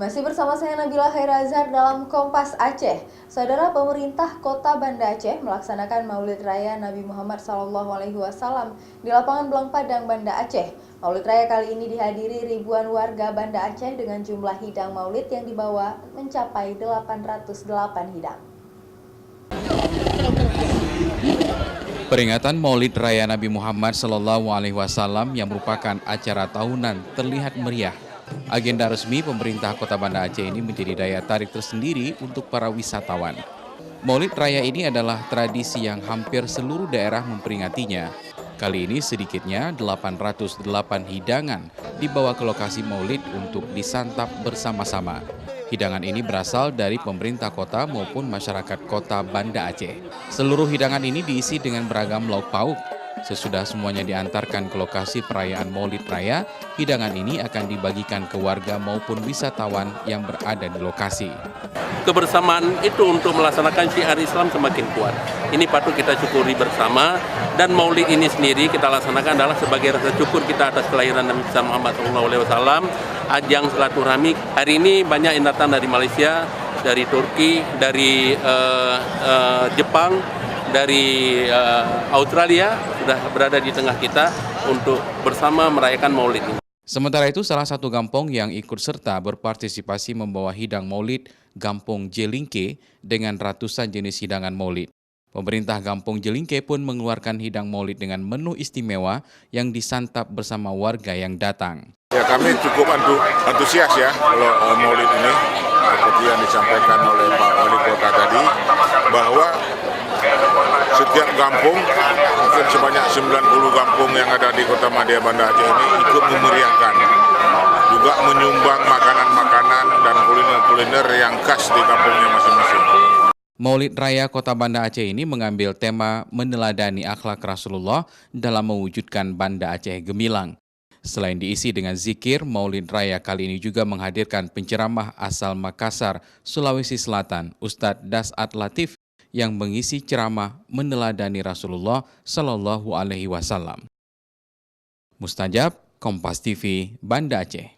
Masih bersama saya Nabila Khairazar dalam Kompas Aceh. Saudara, pemerintah Kota Banda Aceh melaksanakan Maulid Raya Nabi Muhammad SAW di lapangan Belang Padang, Banda Aceh. Maulid Raya kali ini dihadiri ribuan warga Banda Aceh dengan jumlah hidang maulid yang dibawa mencapai 808 hidang. Peringatan Maulid Raya Nabi Muhammad SAW yang merupakan acara tahunan terlihat meriah. Agenda resmi pemerintah Kota Banda Aceh ini menjadi daya tarik tersendiri untuk para wisatawan. Maulid Raya ini adalah tradisi yang hampir seluruh daerah memperingatinya. Kali ini sedikitnya 808 hidangan dibawa ke lokasi Maulid untuk disantap bersama-sama. Hidangan ini berasal dari pemerintah kota maupun masyarakat Kota Banda Aceh. Seluruh hidangan ini diisi dengan beragam lauk pauk. Sesudah semuanya diantarkan ke lokasi perayaan Maulid Raya, hidangan ini akan dibagikan ke warga maupun wisatawan yang berada di lokasi. Kebersamaan itu untuk melaksanakan syiar Islam semakin kuat. Ini patut kita syukuri bersama, dan Maulid ini sendiri kita laksanakan adalah sebagai rasa syukur kita atas kelahiran Nabi Muhammad SAW, ajang silaturahmi. Hari ini banyak yang datang dari Malaysia, dari Turki, dari Jepang, dari Australia sudah berada di tengah kita untuk bersama merayakan Maulid ini. Sementara itu, salah satu kampung yang ikut serta berpartisipasi membawa hidang Maulid, Kampung Jelingke, dengan ratusan jenis hidangan Maulid. Pemerintah Kampung Jelingke pun mengeluarkan hidang Maulid dengan menu istimewa yang disantap bersama warga yang datang. Ya, kami cukup antusias ya kalau Maulid ini, seperti yang disampaikan oleh Pak Wali Kota tadi, bahwa setiap kampung, mungkin sebanyak 90 kampung yang ada di Kota Madya Banda Aceh ini ikut memeriahkan, juga menyumbang makanan-makanan dan kuliner-kuliner yang khas di kampungnya masing-masing. Maulid Raya Kota Banda Aceh ini mengambil tema meneladani akhlak Rasulullah dalam mewujudkan Banda Aceh gemilang. Selain diisi dengan zikir, Maulid Raya kali ini juga menghadirkan penceramah asal Makassar, Sulawesi Selatan, Ustadz Dasat Latif, yang mengisi ceramah meneladani Rasulullah Shallallahu Alaihi Wasallam. Mustajab, Kompas TV, Banda Aceh.